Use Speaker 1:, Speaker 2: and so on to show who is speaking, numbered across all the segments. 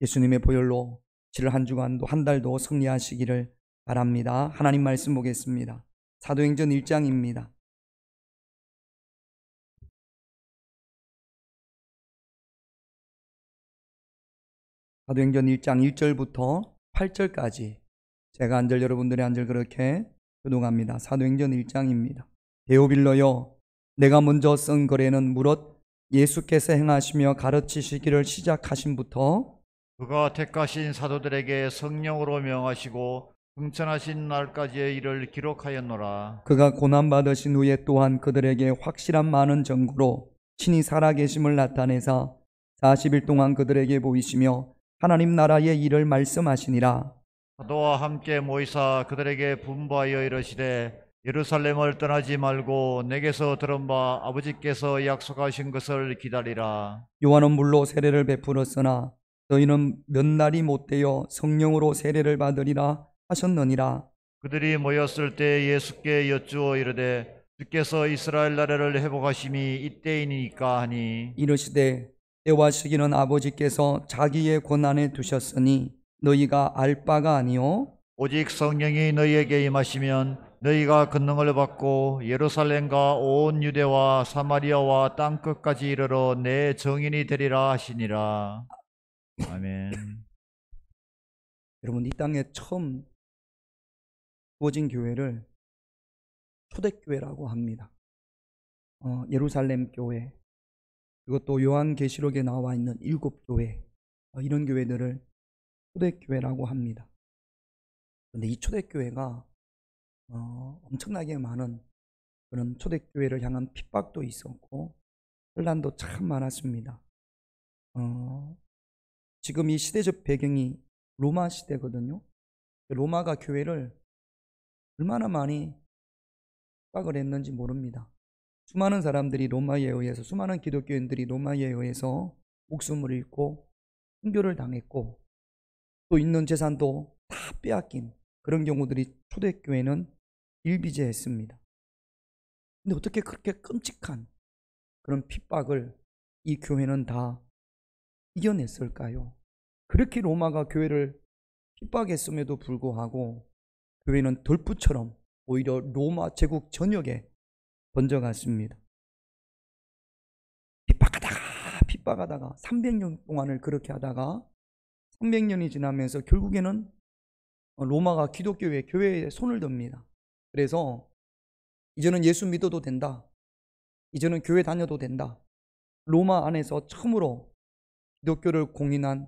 Speaker 1: 예수님의 보혈로 지를 한 주간도 한 달도 승리하시기를 바랍니다. 하나님 말씀 보겠습니다. 사도행전 1장입니다. 사도행전 1장 1절부터 8절까지 제가 한 절 여러분들의 한 절 그렇게 교독합니다. 사도행전 1장입니다. 데오빌로여, 내가 먼저 쓴 글에는 무릇 예수께서 행하시며 가르치시기를 시작하신부터
Speaker 2: 그가 택하신 사도들에게 성령으로 명하시고 승천하신 날까지의 일을 기록하였노라.
Speaker 1: 그가 고난받으신 후에 또한 그들에게 확실한 많은 증거로 친히 살아계심을 나타내사 40일 동안 그들에게 보이시며 하나님 나라의 일을 말씀하시니라.
Speaker 2: 사도와 함께 모이사 그들에게 분부하여 이르시되 예루살렘을 떠나지 말고 내게서 들은 바 아버지께서 약속하신 것을 기다리라.
Speaker 1: 요한은 물로 세례를 베풀었으나 너희는 몇 날이 못되어 성령으로 세례를 받으리라 하셨느니라.
Speaker 2: 그들이 모였을 때 예수께 여쭈어 이르되 주께서 이스라엘 나라를 회복하심이 이때이니까 하니,
Speaker 1: 이르시되 때와 시기는 아버지께서 자기의 권한에 두셨으니 너희가 알 바가 아니요
Speaker 2: 오직 성령이 너희에게 임하시면 너희가 권능을 받고 예루살렘과 온 유대와 사마리아와 땅끝까지 이르러 내 증인이 되리라 하시니라. 아멘.
Speaker 1: 여러분, 이 땅에 처음 부어진 교회를 초대교회라고 합니다. 예루살렘 교회, 그것도 요한계시록에 나와 있는 7교회, 이런 교회들을 초대교회라고 합니다. 그런데 이 초대교회가 엄청나게 많은 그런 초대교회를 향한 핍박도 있었고 혼란도 참 많았습니다. 지금 이 시대적 배경이 로마 시대거든요. 로마가 교회를 얼마나 많이 핍박을 했는지 모릅니다. 수많은 사람들이 로마에 의해서, 수많은 기독교인들이 로마에 의해서 목숨을 잃고 순교를 당했고 또 있는 재산도 다 빼앗긴 그런 경우들이 초대교회는 일비재했습니다. 근데 어떻게 그렇게 끔찍한 그런 핍박을 이 교회는 다 이겨냈을까요? 그렇게 로마가 교회를 핍박했음에도 불구하고 교회는 돌부처럼 오히려 로마 제국 전역에 번져갔습니다. 핍박하다가 300년 동안을 그렇게 하다가 300년이 지나면서 결국에는 로마가 기독교회, 교회에 손을 듭니다. 그래서 이제는 예수 믿어도 된다. 이제는 교회 다녀도 된다. 로마 안에서 처음으로 기독교를 공인한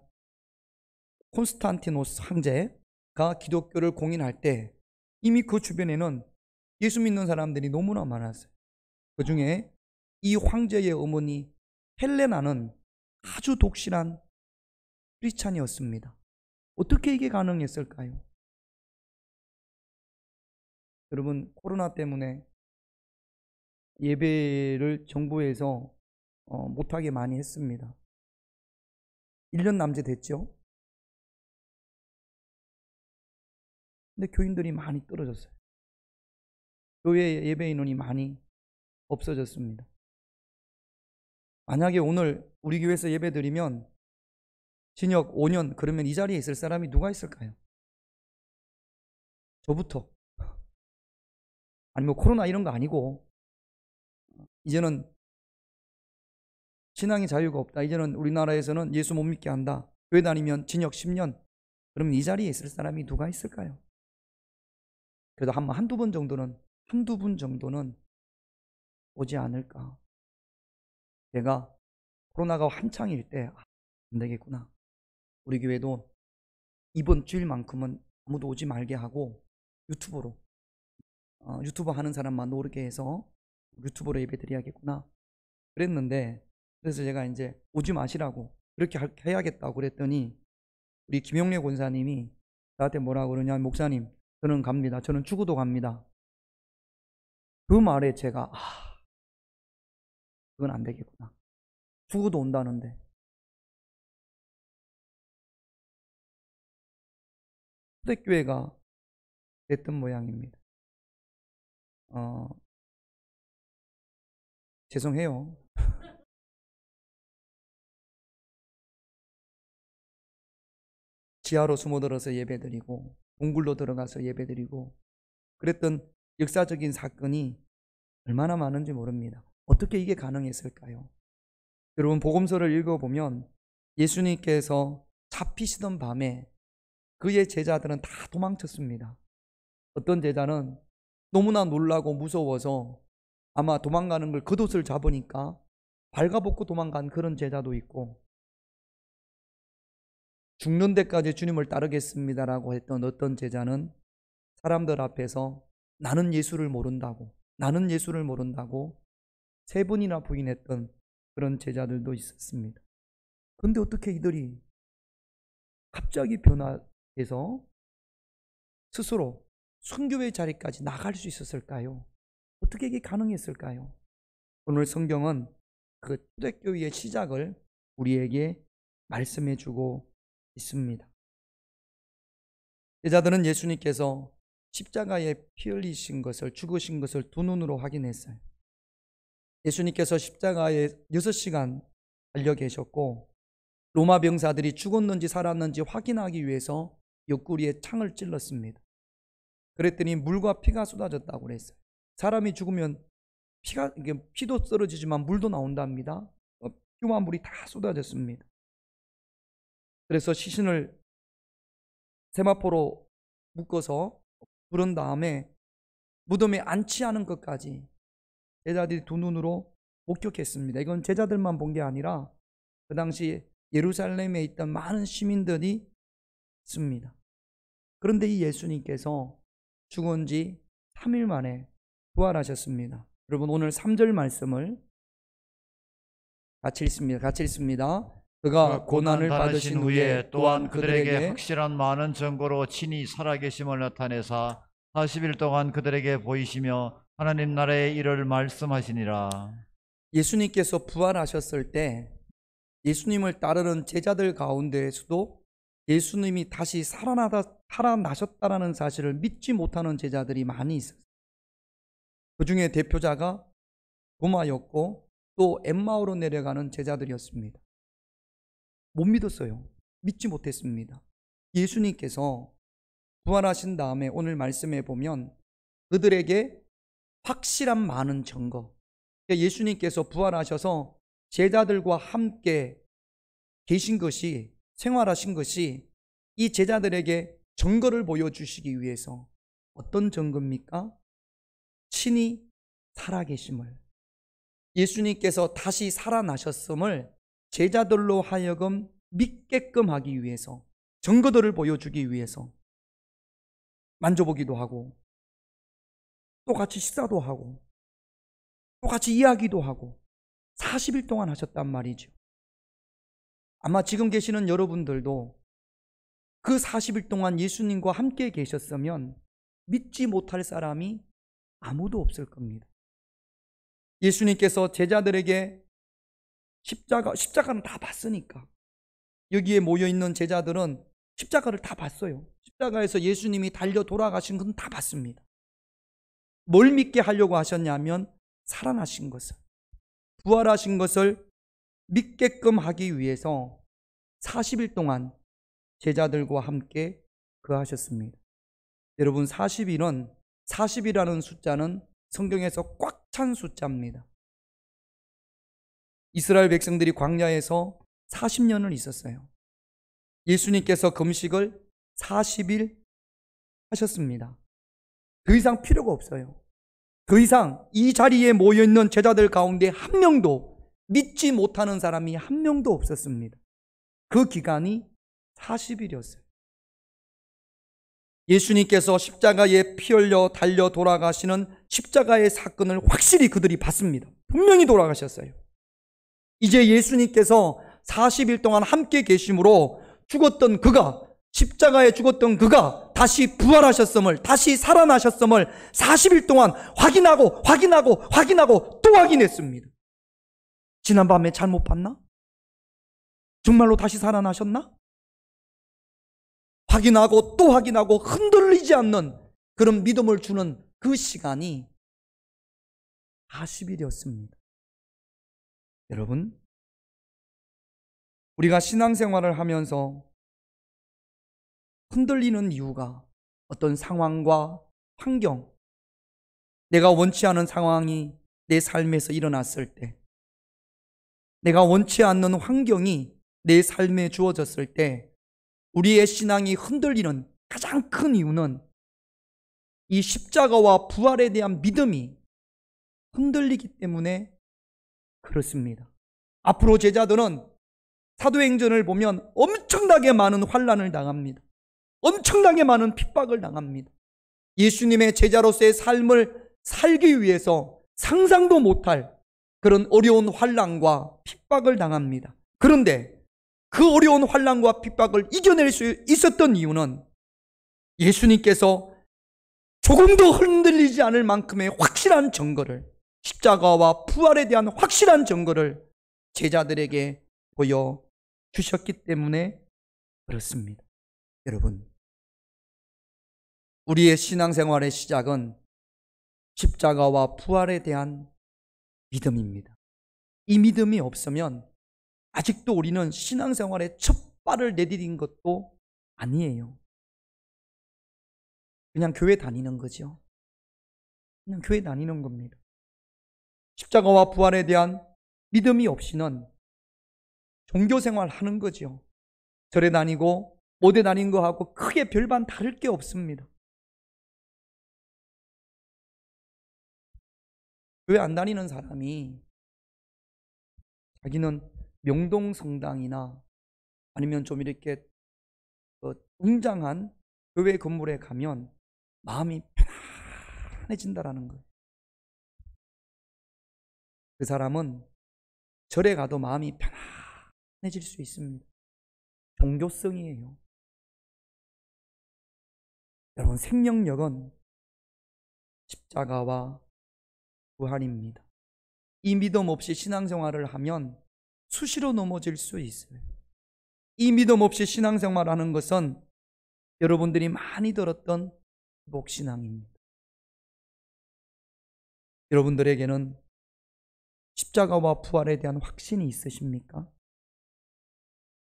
Speaker 1: 콘스탄티노스 황제가 기독교를 공인할 때 이미 그 주변에는 예수 믿는 사람들이 너무나 많았어요. 그 중에 이 황제의 어머니 헬레나는 아주 독실한 크리스찬이었습니다. 어떻게 이게 가능했을까요? 여러분, 코로나 때문에 예배를 정부에서 못하게 많이 했습니다. 1년 남짓 됐죠. 근데 교인들이 많이 떨어졌어요. 교회 예배 인원이 많이 없어졌습니다. 만약에 오늘 우리 교회에서 예배 드리면 징역 5년, 그러면 이 자리에 있을 사람이 누가 있을까요? 저부터. 아니 뭐 코로나 이런 거 아니고 이제는 신앙의 자유가 없다. 이제는 우리나라에서는 예수 못 믿게 한다. 교회 다니면 징역 10년. 그러면 이 자리에 있을 사람이 누가 있을까요? 그래도 한두 분 정도는 오지 않을까. 제가 코로나가 한창일 때 안 되겠구나. 우리 교회도 이번 주일만큼은 아무도 오지 말게 하고 유튜브로 유튜브 하는 사람만 오르게 해서 유튜브로 예배 드려야겠구나 그랬는데, 그래서 제가 이제 오지 마시라고 그렇게 해야겠다고 그랬더니 우리 김용래 권사님이 나한테 뭐라고 그러냐, 목사님 저는 갑니다. 저는 죽어도 갑니다. 그 말에 제가 그건 안 되겠구나. 죽어도 온다는데. 초대교회가 됐던 모양입니다. 죄송해요. 지하로 숨어들어서 예배드리고 동굴로 들어가서 예배드리고 그랬던 역사적인 사건이 얼마나 많은지 모릅니다. 어떻게 이게 가능했을까요? 여러분, 복음서를 읽어보면 예수님께서 잡히시던 밤에 그의 제자들은 다 도망쳤습니다. 어떤 제자는 너무나 놀라고 무서워서 아마 도망가는 걸 겉옷을 잡으니까 발가벗고 도망간 그런 제자도 있고, 죽는 데까지 주님을 따르겠습니다라고 했던 어떤 제자는 사람들 앞에서 나는 예수를 모른다고 3번이나 부인했던 그런 제자들도 있었습니다. 그런데 어떻게 이들이 갑자기 변화해서 스스로 순교의 자리까지 나갈 수 있었을까요? 어떻게 이게 가능했을까요? 오늘 성경은 그 초대교회의 시작을 우리에게 말씀해 주고 있습니다. 제자들은 예수님께서 십자가에 피 흘리신 것을, 죽으신 것을 두 눈으로 확인했어요. 예수님께서 십자가에 6시간 달려 계셨고 로마 병사들이 죽었는지 살았는지 확인하기 위해서 옆구리에 창을 찔렀습니다. 그랬더니 물과 피가 쏟아졌다고 그랬어요. 사람이 죽으면 피도 떨어지지만 물도 나온답니다. 피와 물이 다 쏟아졌습니다. 그래서 시신을 세마포로 묶어서 부른 다음에 무덤에 안치하는 것까지 제자들이 두 눈으로 목격했습니다. 이건 제자들만 본 게 아니라 그 당시 예루살렘에 있던 많은 시민들이 있습니다. 그런데 이 예수님께서 죽은 지 3일 만에 부활하셨습니다. 여러분, 오늘 3절 말씀을 같이 읽습니다. 그가 고난을 받으신 후에 또한 그들에게
Speaker 2: 확실한 많은 증거로 친히 살아계심을 나타내사 40일 동안 그들에게 보이시며 하나님 나라의 일을 말씀하시니라.
Speaker 1: 예수님께서 부활하셨을 때 예수님을 따르는 제자들 가운데에서도 예수님이 다시 살아나셨다라는 사실을 믿지 못하는 제자들이 많이 있었어요. 그 중에 대표자가 도마였고 또 엠마오로 내려가는 제자들이었습니다. 못 믿었어요. 믿지 못했습니다. 예수님께서 부활하신 다음에 오늘 말씀에 보면 그들에게 확실한 많은 증거, 예수님께서 부활하셔서 제자들과 함께 계신 것이, 생활하신 것이 이 제자들에게 증거를 보여주시기 위해서, 어떤 증거입니까? 친히 살아계심을, 예수님께서 다시 살아나셨음을 제자들로 하여금 믿게끔 하기 위해서, 증거들을 보여주기 위해서 만져보기도 하고 또 같이 식사도 하고 또 같이 이야기도 하고 40일 동안 하셨단 말이죠. 아마 지금 계시는 여러분들도 그 40일 동안 예수님과 함께 계셨으면 믿지 못할 사람이 아무도 없을 겁니다. 예수님께서 제자들에게 십자가는 다 봤으니까, 여기에 모여있는 제자들은 십자가를 다 봤어요. 십자가에서 예수님이 달려 돌아가신 건 다 봤습니다. 뭘 믿게 하려고 하셨냐면 살아나신 것을, 부활하신 것을 믿게끔 하기 위해서 40일 동안 제자들과 함께 거하셨습니다. 여러분, 40이라는 숫자는 성경에서 꽉 찬 숫자입니다. 이스라엘 백성들이 광야에서 40년을 있었어요. 예수님께서 금식을 40일 하셨습니다. 더 이상 필요가 없어요. 더 이상 이 자리에 모여있는 제자들 가운데 한 명도 믿지 못하는 사람이 한 명도 없었습니다. 그 기간이 40일이었어요. 예수님께서 십자가에 피 흘려 달려 돌아가시는 십자가의 사건을 확실히 그들이 봤습니다. 분명히 돌아가셨어요. 이제 예수님께서 40일 동안 함께 계심으로 죽었던 그가, 십자가에 죽었던 그가 다시 부활하셨음을, 다시 살아나셨음을 40일 동안 확인하고 또 확인했습니다. 지난밤에 잘못 봤나? 정말로 다시 살아나셨나? 확인하고 또 확인하고 흔들리지 않는 그런 믿음을 주는 그 시간이 40일이었습니다. 여러분, 우리가 신앙생활을 하면서 흔들리는 이유가 어떤 상황과 환경, 내가 원치 않은 상황이 내 삶에서 일어났을 때, 내가 원치 않는 환경이 내 삶에 주어졌을 때 우리의 신앙이 흔들리는 가장 큰 이유는 이 십자가와 부활에 대한 믿음이 흔들리기 때문에 그렇습니다. 앞으로 제자들은 사도행전을 보면 엄청나게 많은 환난을 당합니다. 엄청나게 많은 핍박을 당합니다. 예수님의 제자로서의 삶을 살기 위해서 상상도 못할 그런 어려운 환난과 핍박을 당합니다. 그런데 그 어려운 환난과 핍박을 이겨낼 수 있었던 이유는 예수님께서 조금도 흔들리지 않을 만큼의 확실한 증거를, 십자가와 부활에 대한 확실한 증거를 제자들에게 보여주셨기 때문에 그렇습니다. 여러분, 우리의 신앙생활의 시작은 십자가와 부활에 대한 믿음입니다. 이 믿음이 없으면 아직도 우리는 신앙생활의 첫 발을 내디딘 것도 아니에요. 그냥 교회 다니는 거죠. 그냥 교회 다니는 겁니다. 십자가와 부활에 대한 믿음이 없이는 종교생활 하는 거죠. 절에 다니고 모대 다닌 거하고 크게 별반 다를 게 없습니다. 교회 안 다니는 사람이 자기는 명동성당이나 아니면 좀 이렇게 웅장한 교회 건물에 가면 마음이 편안해진다라는 거예요. 그 사람은 절에 가도 마음이 편안해질 수 있습니다. 종교성이에요. 여러분, 생명력은 십자가와 부활입니다. 이 믿음 없이 신앙생활을 하면 수시로 넘어질 수 있어요. 이 믿음 없이 신앙생활하는 것은 여러분들이 많이 들었던 복신앙입니다. 여러분들에게는 십자가와 부활에 대한 확신이 있으십니까?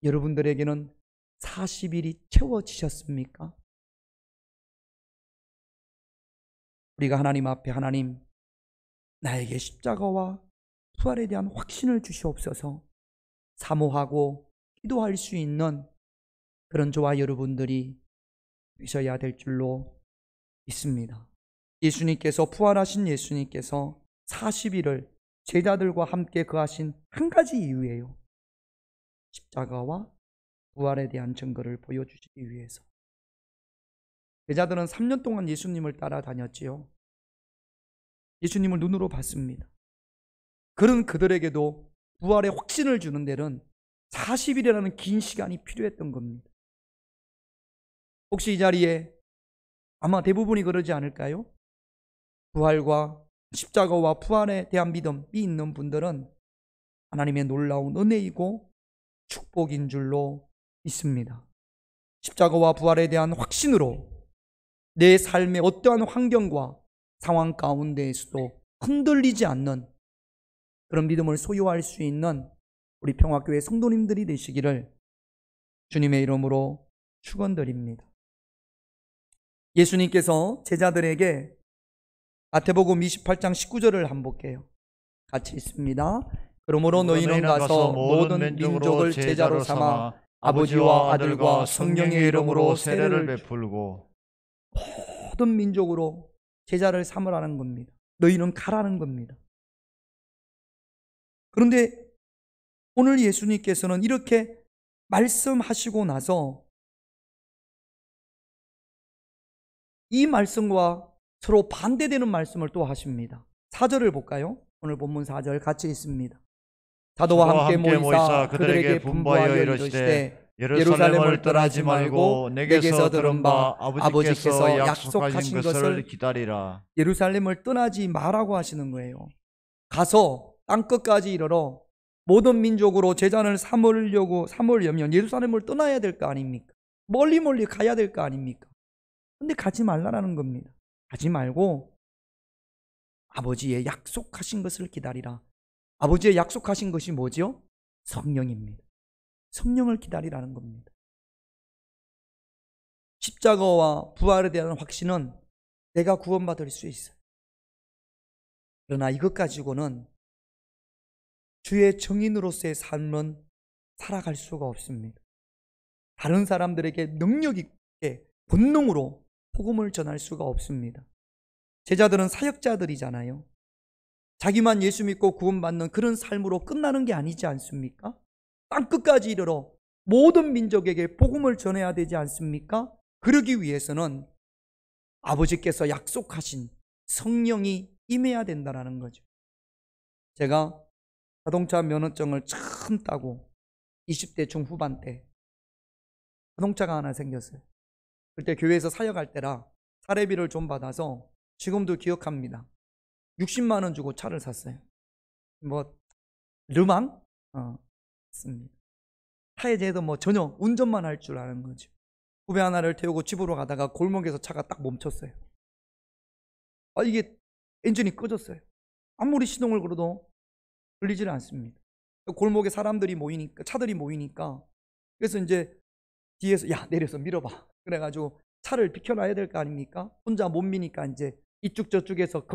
Speaker 1: 여러분들에게는 40일이 채워지셨습니까? 우리가 하나님 앞에, 하나님, 나에게 십자가와 부활에 대한 확신을 주시옵소서 사모하고 기도할 수 있는 그런 저와 여러분들이 되셔야 될 줄로 믿습니다. 예수님께서, 부활하신 예수님께서 40일을 제자들과 함께 거하신 한 가지 이유예요. 십자가와 부활에 대한 증거를 보여주시기 위해서. 제자들은 3년 동안 예수님을 따라다녔지요. 예수님을 눈으로 봤습니다. 그런 그들에게도 부활의 확신을 주는 데는 40일이라는 긴 시간이 필요했던 겁니다. 혹시 이 자리에 아마 대부분이 그러지 않을까요? 부활과 십자가와 부활에 대한 믿음이 있는 분들은 하나님의 놀라운 은혜이고 축복인 줄로 믿습니다. 십자가와 부활에 대한 확신으로 내 삶의 어떠한 환경과 상황 가운데에서도 흔들리지 않는 그런 믿음을 소유할 수 있는 우리 평화교회 성도님들이 되시기를 주님의 이름으로 축원드립니다. 예수님께서 제자들에게 마태복음 28장 19절을 한번 볼게요. 같이 있습니다. 그러므로 너희는 가서 모든 민족을 제자로 삼아 아버지와 아들과 성령의 이름으로 세례를 베풀고, 모든 민족으로 제자를 삼으라는 겁니다. 너희는 가라는 겁니다. 그런데 오늘 예수님께서는 이렇게 말씀하시고 나서 이 말씀과 서로 반대되는 말씀을 또 하십니다. 4절을 볼까요? 오늘 본문 4절 같이 있습니다. 사도와 함께 모이사 그들에게 분부하여 이르시되 예루살렘을 떠나지 말고 내게서 들은 바 아버지께서 약속하신 것을
Speaker 2: 기다리라.
Speaker 1: 예루살렘을 떠나지 마라고 하시는 거예요. 가서 땅끝까지 이르러 모든 민족으로 제자를 삼으려면 예루살렘을 떠나야 될 거 아닙니까? 멀리 가야 될 거 아닙니까? 근데 가지 말라라는 겁니다. 가지 말고 아버지의 약속하신 것을 기다리라. 아버지의 약속하신 것이 뭐죠? 성령입니다. 성령을 기다리라는 겁니다. 십자가와 부활에 대한 확신은 내가 구원받을 수 있어요. 그러나 이것 가지고는 주의 증인으로서의 삶은 살아갈 수가 없습니다. 다른 사람들에게 능력 있게 본능으로 복음을 전할 수가 없습니다. 제자들은 사역자들이잖아요. 자기만 예수 믿고 구원받는 그런 삶으로 끝나는 게 아니지 않습니까? 땅끝까지 이르러 모든 민족에게 복음을 전해야 되지 않습니까? 그러기 위해서는 아버지께서 약속하신 성령이 임해야 된다는 거죠. 제가 자동차 면허증을 처음 따고 20대 중후반 때 자동차가 하나 생겼어요. 그때 교회에서 사역할 때라 사례비를 좀 받아서 지금도 기억합니다. 60만 원 주고 차를 샀어요. 르망? 습니다. 차에 대해서 전혀 운전만 할 줄 아는 거죠. 후배 하나를 태우고 집으로 가다가 골목에서 차가 딱 멈췄어요. 이게 엔진이 꺼졌어요. 아무리 시동을 걸어도 들리질 않습니다. 골목에 사람들이 모이니까, 차들이 모이니까, 그래서 이제 뒤에서 야 내려서 밀어봐. 그래가지고 차를 비켜놔야 될 거 아닙니까? 혼자 못 미니까 이제 이쪽 저쪽에서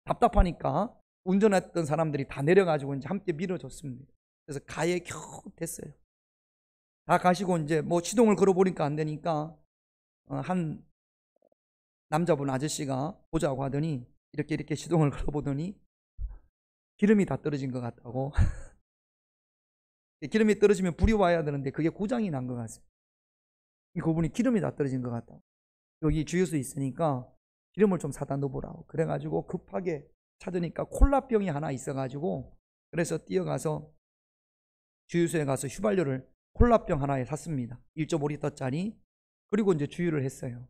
Speaker 1: 답답하니까 운전했던 사람들이 다 내려가지고 이제 함께 밀어줬습니다. 그래서 가에 겨우 됐어요. 다 가시고 이제 시동을 걸어보니까 안 되니까 한 남자분 아저씨가 보자고 하더니 이렇게 시동을 걸어보더니 기름이 다 떨어진 것 같다고. 기름이 떨어지면 불이 와야 되는데 그게 고장이 난 것 같습니다. 그분이 기름이 다 떨어진 것 같다고. 여기 주유소 있으니까 기름을 좀 사다 넣어보라고. 그래가지고 급하게 찾으니까 콜라병이 하나 있어가지고 그래서 뛰어가서 주유소에 가서 휘발유를 콜라병 하나에 샀습니다. 1.5리터짜리. 그리고 이제 주유를 했어요.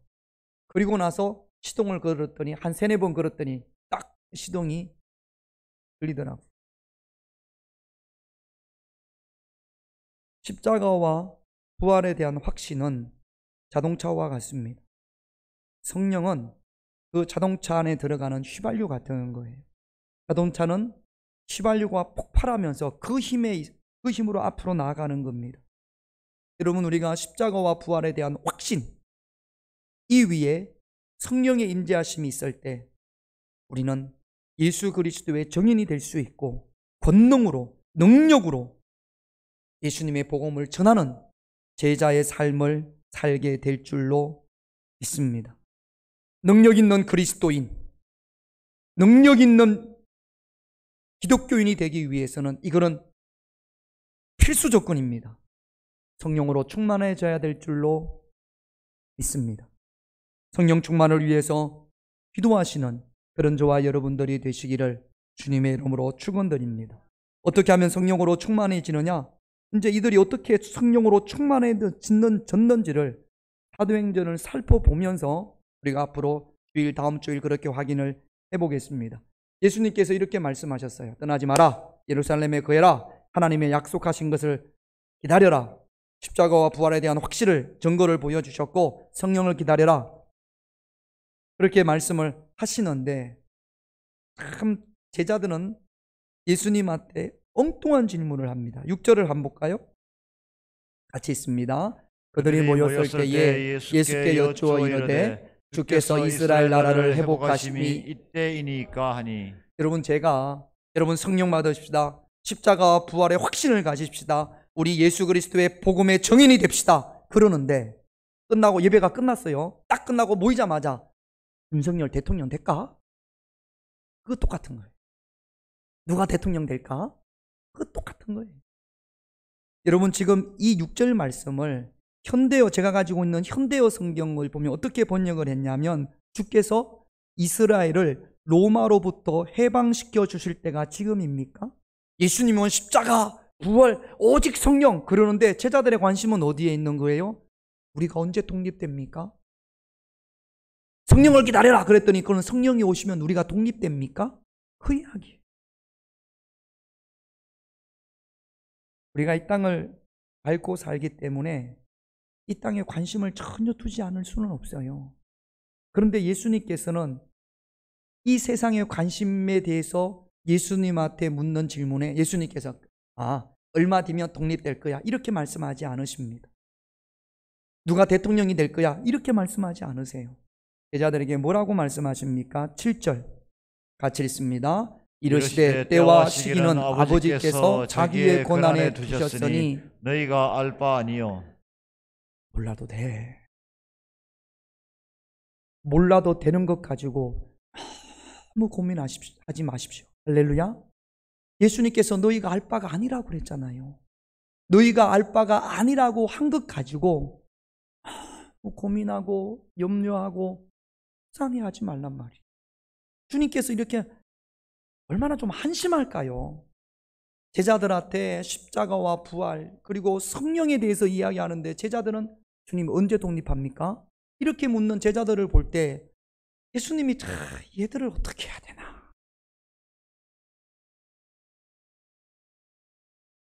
Speaker 1: 그리고 나서 시동을 걸었더니 한 3-4번 걸었더니 딱 시동이 들리더라고요. 십자가와 부활에 대한 확신은 자동차와 같습니다. 성령은 그 자동차 안에 들어가는 휘발유 같은 거예요. 자동차는 휘발유가 폭발하면서 그 힘으로 앞으로 나아가는 겁니다. 여러분, 우리가 십자가와 부활에 대한 확신, 이 위에 성령의 임재하심이 있을 때 우리는 예수 그리스도의 증인이 될 수 있고 권능으로, 능력으로 예수님의 복음을 전하는 제자의 삶을 살게 될 줄로 믿습니다. 능력 있는 그리스도인, 능력 있는 기독교인이 되기 위해서는 이거는 필수 조건입니다. 성령으로 충만해져야 될 줄로 믿습니다. 성령 충만을 위해서 기도하시는 그런 저와 여러분들이 되시기를 주님의 이름으로 축원드립니다. 어떻게 하면 성령으로 충만해지느냐? 이제 이들이 어떻게 성령으로 충만해졌는지를 사도행전을 살펴보면서 우리가 앞으로 다음 주일 그렇게 확인을 해보겠습니다. 예수님께서 이렇게 말씀하셨어요. 떠나지 마라. 예루살렘에 거해라. 하나님의 약속하신 것을 기다려라. 십자가와 부활에 대한 증거를 보여주셨고 성령을 기다려라. 그렇게 말씀을 하시는데 참 제자들은 예수님한테 엉뚱한 질문을 합니다. 6절을 한번 볼까요? 같이 있습니다. 그들이 모였을 때에 예수께 여쭈어 이르되 주께서 이스라엘 나라를 회복하심이
Speaker 2: 이때이니까 하니.
Speaker 1: 여러분 성령 받으십시다. 십자가와 부활의 확신을 가집시다. 우리 예수 그리스도의 복음의 증인이 됩시다. 그러는데 예배가 끝났어요. 딱 끝나고 모이자마자 윤석열 대통령 될까? 그거 똑같은 거예요. 누가 대통령 될까? 그거 똑같은 거예요. 여러분 지금 이 6절 말씀을 제가 가지고 있는 현대어 성경을 보면 어떻게 번역을 했냐면 주께서 이스라엘을 로마로부터 해방시켜 주실 때가 지금입니까? 예수님은 십자가, 부활, 오직 성령 그러는데 제자들의 관심은 어디에 있는 거예요? 우리가 언제 독립됩니까? 성령을 기다려라 그랬더니 그건 성령이 오시면 우리가 독립됩니까? 그 이야기. 우리가 이 땅을 밟고 살기 때문에 이 땅에 관심을 전혀 두지 않을 수는 없어요. 그런데 예수님께서는 이 세상의 관심에 대해서 예수님한테 묻는 질문에 예수님께서 얼마 뒤면 독립될 거야 이렇게 말씀하지 않으십니다. 누가 대통령이 될 거야? 이렇게 말씀하지 않으세요. 제자들에게 뭐라고 말씀하십니까? 7절 같이 읽습니다. 이르시되 때와 시기는 아버지께서 자기의 권한에 두셨으니
Speaker 2: 너희가 알 바 아니요.
Speaker 1: 몰라도 돼. 몰라도 되는 것 가지고 너무 고민하지 마십시오. 할렐루야. 예수님께서 너희가 알 바가 아니라고 그랬잖아요. 너희가 알 바가 아니라고 한 것 가지고 고민하고 염려하고 상해하지 말란 말이에요. 주님께서 이렇게 얼마나 좀 한심할까요? 제자들한테 십자가와 부활 그리고 성령에 대해서 이야기하는데 제자들은 주님 언제 독립합니까? 이렇게 묻는 제자들을 볼 때 예수님이 얘들을 어떻게 해야 되나?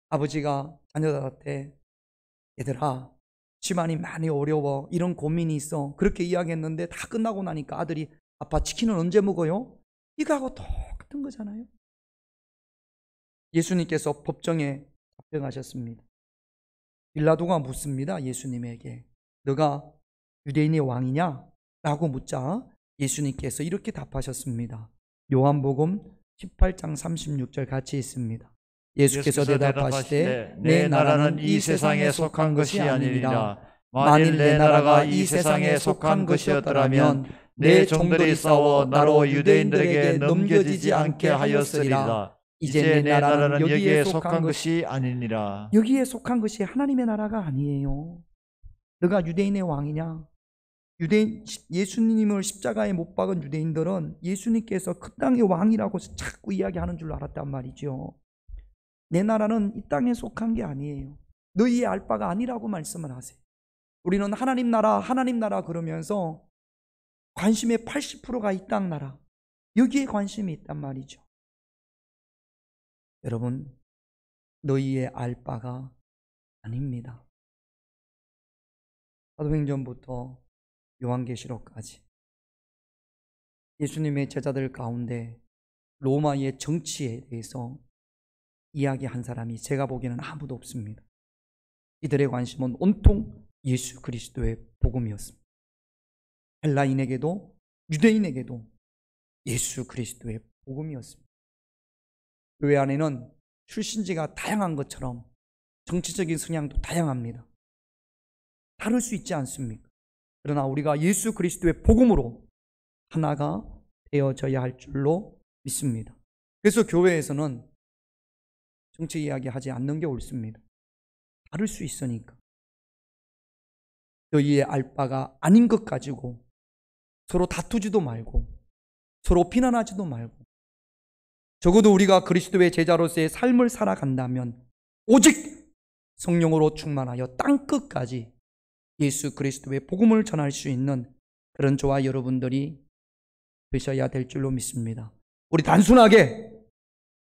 Speaker 1: 아버지가 자녀들한테 얘들아 집안이 많이 어려워 이런 고민이 있어 그렇게 이야기했는데 다 끝나고 나니까 아들이 아빠 치킨은 언제 먹어요? 이거하고 똑같은 거잖아요. 예수님께서 법정에 답변하셨습니다. 빌라도가 묻습니다. 예수님에게 너가 유대인의 왕이냐? 라고 묻자 예수님께서 이렇게 답하셨습니다. 요한복음 18장 36절 같이 있습니다. 예수께서 대답하시되 내 나라는 이 세상에 속한 것이 아니니라. 만일 내 나라가 이 세상에 속한 것이었더라면 내 종들이 싸워 나로 유대인들에게 넘겨지지 않게 하였으리라. 이제 내 나라는 여기에 속한 것이 아니니라. 여기에 속한 것이 하나님의 나라가 아니에요. 너가 유대인의 왕이냐? 예수님을 십자가에 못 박은 유대인들은 예수님께서 그 땅의 왕이라고 자꾸 이야기하는 줄 알았단 말이죠. 내 나라는 이 땅에 속한 게 아니에요. 너희의 알 바가 아니라고 말씀을 하세요. 우리는 하나님 나라 그러면서 관심의 80%가 이 땅 나라, 여기에 관심이 있단 말이죠. 여러분, 너희의 알 바가 아닙니다. 사도행전부터 요한계시록까지 예수님의 제자들 가운데 로마의 정치에 대해서 이야기한 사람이 제가 보기에는 아무도 없습니다. 이들의 관심은 온통 예수 그리스도의 복음이었습니다. 헬라인에게도 유대인에게도 예수 그리스도의 복음이었습니다. 교회 안에는 출신지가 다양한 것처럼 정치적인 성향도 다양합니다. 다를 수 있지 않습니까? 그러나 우리가 예수 그리스도의 복음으로 하나가 되어져야 할 줄로 믿습니다. 그래서 교회에서는 정치 이야기하지 않는 게 옳습니다. 다를 수 있으니까. 너희의 알 바가 아닌 것 가지고 서로 다투지도 말고 서로 비난하지도 말고 적어도 우리가 그리스도의 제자로서의 삶을 살아간다면 오직 성령으로 충만하여 땅끝까지 예수 그리스도의 복음을 전할 수 있는 그런 저와 여러분들이 되셔야 될 줄로 믿습니다. 우리 단순하게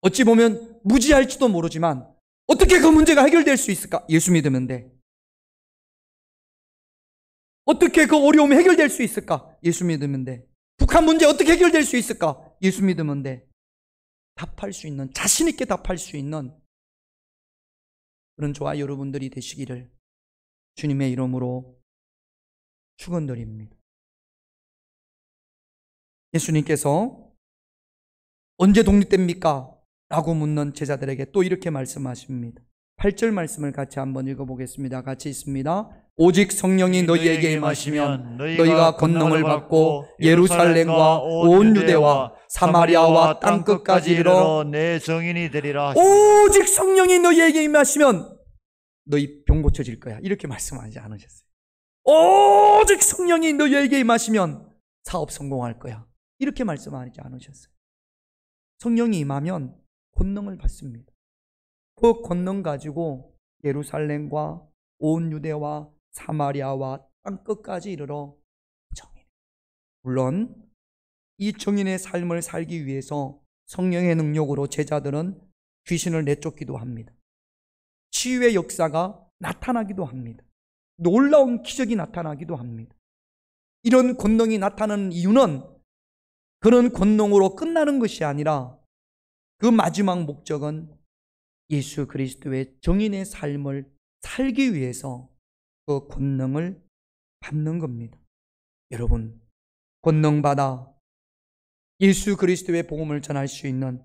Speaker 1: 어찌 보면 무지할지도 모르지만 어떻게 그 문제가 해결될 수 있을까? 예수 믿으면 돼. 어떻게 그 어려움이 해결될 수 있을까? 예수 믿으면 돼. 북한 문제 어떻게 해결될 수 있을까? 예수 믿으면 돼. 답할 수 있는, 자신 있게 답할 수 있는 그런 저와 여러분들이 되시기를 주님의 이름으로 축원드립니다. 예수님께서 언제 독립됩니까? 라고 묻는 제자들에게 또 이렇게 말씀하십니다. 8절 말씀을 같이 한번 읽어보겠습니다. 같이 있습니다. 오직 성령이 너희에게 임하시면 너희가 권능을 받고 예루살렘과 온 유대와 사마리아와 땅끝까지 이르러
Speaker 2: 내 증인이 되리라.
Speaker 1: 오직 성령이 너희에게 임하시면 너희 병 고쳐질 거야. 이렇게 말씀하지 않으셨어요. 오직 성령이 너희에게 임하시면 사업 성공할 거야. 이렇게 말씀하지 않으셨어요. 성령이 임하면 권능을 받습니다. 그 권능 가지고 예루살렘과 온 유대와 사마리아와 땅끝까지 이르러 정인. 물론 이 정인의 삶을 살기 위해서 성령의 능력으로 제자들은 귀신을 내쫓기도 합니다. 치유의 역사가 나타나기도 합니다. 놀라운 기적이 나타나기도 합니다. 이런 권능이 나타나는 이유는 그런 권능으로 끝나는 것이 아니라 그 마지막 목적은 예수 그리스도의 정인의 삶을 살기 위해서 그 권능을 받는 겁니다. 여러분, 권능받아 예수 그리스도의 복음을 전할 수 있는,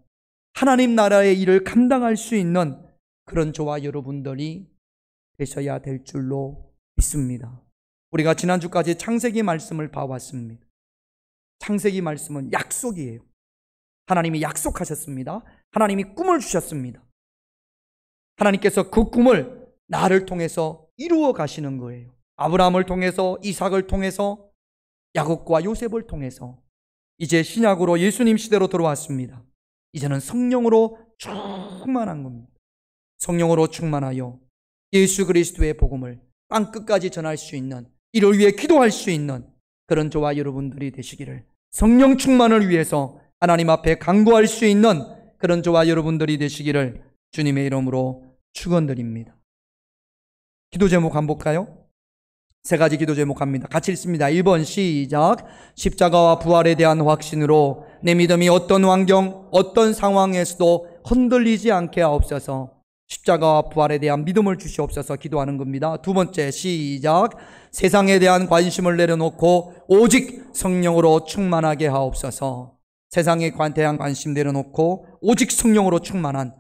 Speaker 1: 하나님 나라의 일을 감당할 수 있는 그런 저와 여러분들이 되셔야 될 줄로 믿습니다. 우리가 지난주까지 창세기 말씀을 봐왔습니다. 창세기 말씀은 약속이에요. 하나님이 약속하셨습니다. 하나님이 꿈을 주셨습니다. 하나님께서 그 꿈을 나를 통해서 이루어 가시는 거예요. 아브라함을 통해서, 이삭을 통해서, 야곱과 요셉을 통해서 이제 신약으로 예수님 시대로 들어왔습니다. 이제는 성령으로 충만한 겁니다. 성령으로 충만하여 예수 그리스도의 복음을 땅끝까지 전할 수 있는, 이를 위해 기도할 수 있는 그런 저와 여러분들이 되시기를, 성령 충만을 위해서 하나님 앞에 간구할 수 있는 그런 저와 여러분들이 되시기를 주님의 이름으로 축원드립니다. 기도 제목 한번 볼까요? 세 가지 기도 제목 합니다. 같이 읽습니다. 1번 시작. 십자가와 부활에 대한 확신으로 내 믿음이 어떤 환경, 어떤 상황에서도 흔들리지 않게 하옵소서. 십자가와 부활에 대한 믿음을 주시옵소서 기도하는 겁니다. 두 번째 시작. 세상에 대한 관심을 내려놓고 오직 성령으로 충만하게 하옵소서. 세상에 대한 관심 내려놓고 오직 성령으로 충만한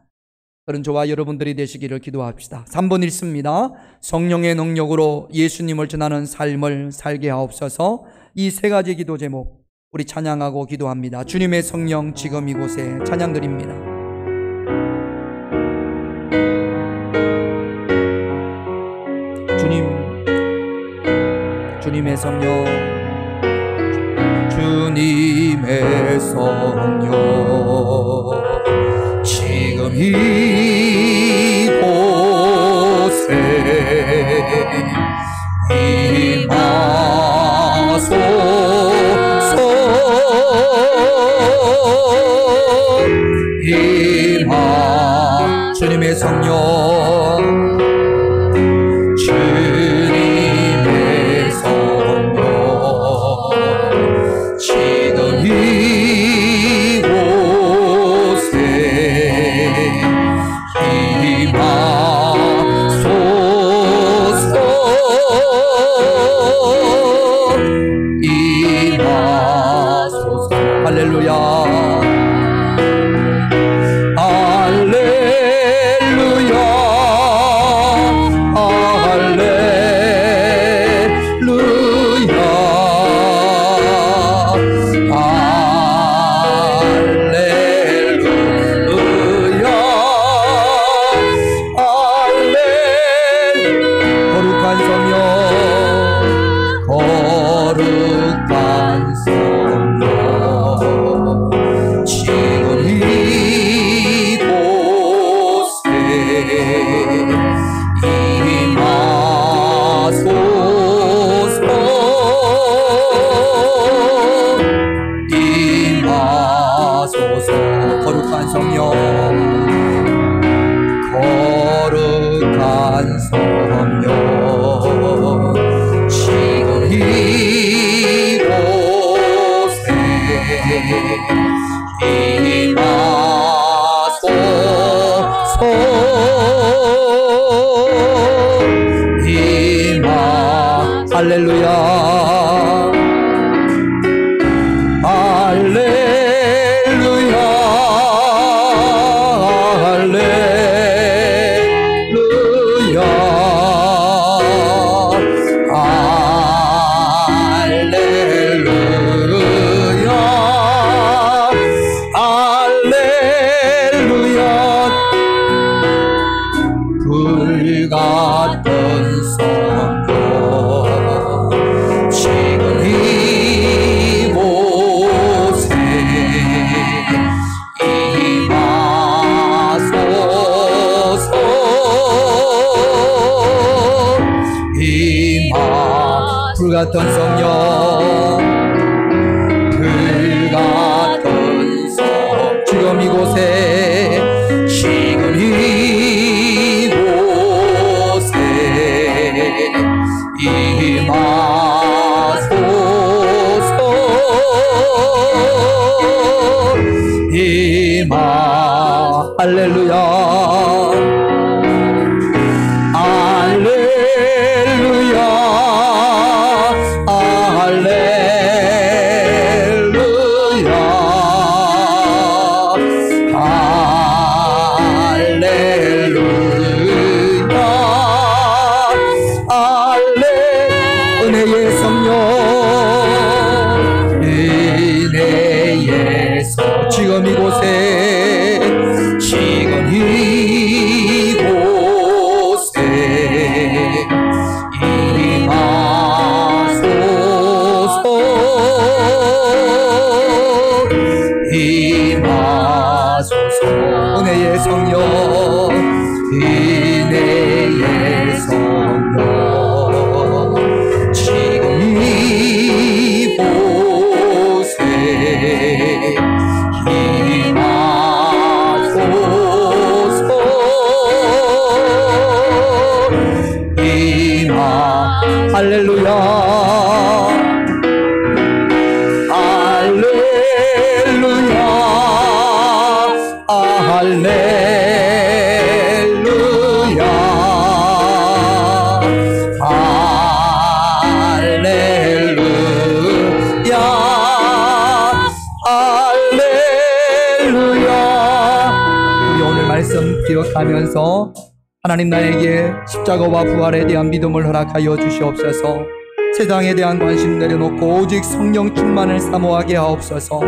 Speaker 1: 그런 저와 여러분들이 되시기를 기도합시다. 3번 읽습니다. 성령의 능력으로 예수님을 전하는 삶을 살게 하옵소서. 이 세 가지 기도 제목 우리 찬양하고 기도합니다. 주님의 성령 지금 이곳에 찬양드립니다. 주님의 성령, 주님의 성령 지금 이곳에 임하소서. 주님의 성령, 주님의 성령 지금 이곳에 임하소서. 할렐루야, 거룩한 성령, 거룩한 성령 지금 이곳에 임하소서. 할렐루야, 불같은 성령 지금 이곳에 임하소서. 불같은 성령, 불같은 성 지금 이곳에, 지금 이곳에 임하소서. 할렐루야, 할렐루야, 생각하면서 하나님 나에게 십자가와 부활에 대한 믿음을 허락하여 주시옵소서. 세상에 대한 관심 내려놓고 오직 성령 충만을 사모하게 하옵소서.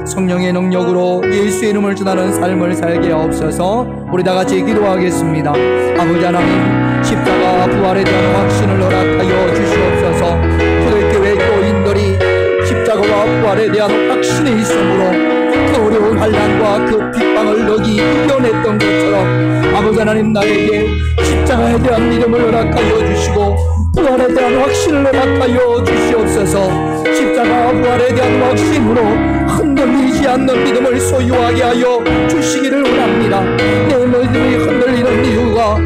Speaker 1: 성령의 능력으로 예수의 이름을 전하는 삶을 살게 하옵소서. 우리 다 같이 기도하겠습니다. 아버지 하나님, 십자가와 부활에 대한 확신을 허락하여 주시옵소서. 초대교회 교인들이 십자가와 부활에 대한 확신이 있으므로 그 어려운 환난과 그 핍박을 너희 이겨냈던 것처럼 아버지 하나님, 나에게 십자가에 대한 믿음을 허락하여 주시고 부활에 대한 확신을 허락하여 주시옵소서. 십자가와 부활에 대한 확신으로 흔들리지 않는 믿음을 소유하게 하여 주시기를 원합니다. 내 믿음이 흔들리는 이유가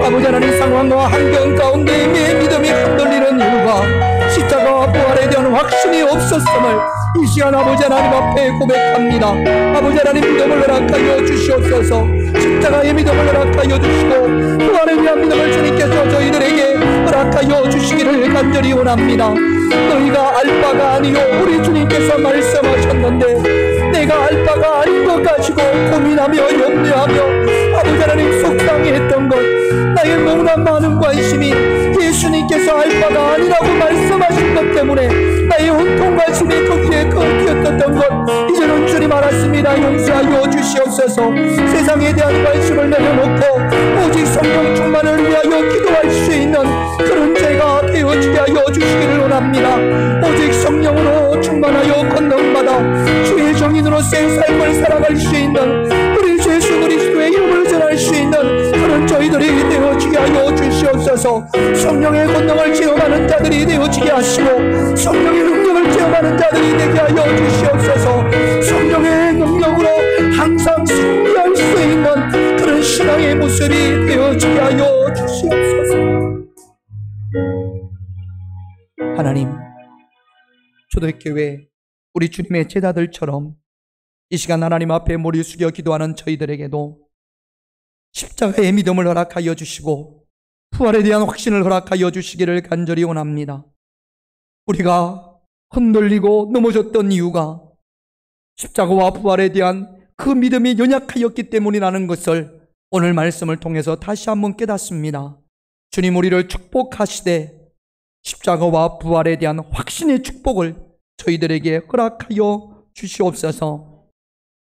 Speaker 1: 아버지 하나님, 상황과 환경 가운데 내 믿음이 흔들리는 이유가 십자가와 부활에 대한 확신이 없었음을 이 시간 아버지 하나님 앞에 고백합니다. 아버지 하나님, 믿음을 허락하여 주시옵소서. 십자가의 믿음을 허락하여 주시고 부활에 대한 믿음을 주님께서 저희들에게 허락하여 주시기를 간절히 원합니다. 너희가 알바가 아니요 우리 주님께서 말씀하셨는데 내가 알바가 아닌 것 가지고 고민하며 염려하며 아버지 하나님 속상해했던 것, 나의 너무나 많은 관심이 예수님께서 알바가 아니라고 말씀하신 것 때문에 나의 온통 관심이 거기에 꺾였던 것, 이제는 주님 알았습니다. 용서하여 주시옵소서. 세상에 대한 관심을 내려놓고 오직 성령 충만을 위하여 기도할 수 있는 그런 죄가 되어지게 하여 주시기를 원합니다. 오직 성령으로 충만하여 권능받아 주의 정인으로서의 삶을 살아갈 수 있는 우리 주 예수 그리스도의 이름을 전할 수 있는 그런 저희들이 되어지게 하여 주시옵소서. 성령의 권능을 체험하는 자들이 되어지게 하시고 성령의 능력을 체험하는 자들이 되게 하여 주시옵소서. 성령의 능력으로 항상 승리할 수 있는 그런 신앙의 모습이 되어지게 하여 주시옵소서. 하나님, 초대교회 우리 주님의 제자들처럼 이 시간 하나님 앞에 머리 숙여 기도하는 저희들에게도 십자가의 믿음을 허락하여 주시고 부활에 대한 확신을 허락하여 주시기를 간절히 원합니다. 우리가 흔들리고 넘어졌던 이유가 십자가와 부활에 대한 그 믿음이 연약하였기 때문이라는 것을 오늘 말씀을 통해서 다시 한번 깨닫습니다. 주님, 우리를 축복하시되 십자가와 부활에 대한 확신의 축복을 저희들에게 허락하여 주시옵소서.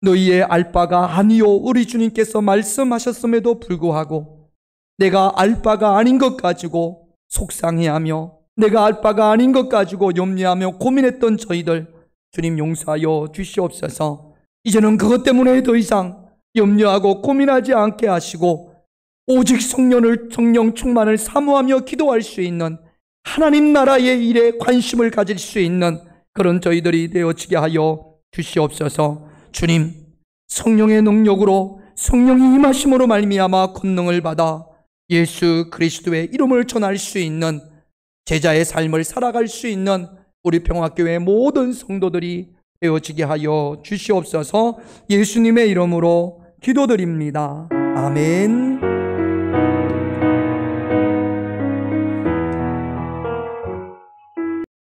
Speaker 1: 너희의 알 바가 아니요 우리 주님께서 말씀하셨음에도 불구하고 내가 알 바가 아닌 것 가지고 속상해하며 내가 알 바가 아닌 것 가지고 염려하며 고민했던 저희들, 주님 용서하여 주시옵소서. 이제는 그것 때문에 더 이상 염려하고 고민하지 않게 하시고 오직 성령 충만을 사모하며 기도할 수 있는 하나님 나라의 일에 관심을 가질 수 있는 그런 저희들이 되어지게 하여 주시옵소서. 주님, 성령의 능력으로 성령이 임하심으로 말미암아 권능을 받아 예수 그리스도의 이름을 전할 수 있는 제자의 삶을 살아갈 수 있는 우리 평화교회 모든 성도들이 되어지게 하여 주시옵소서. 예수님의 이름으로 기도드립니다. 아멘.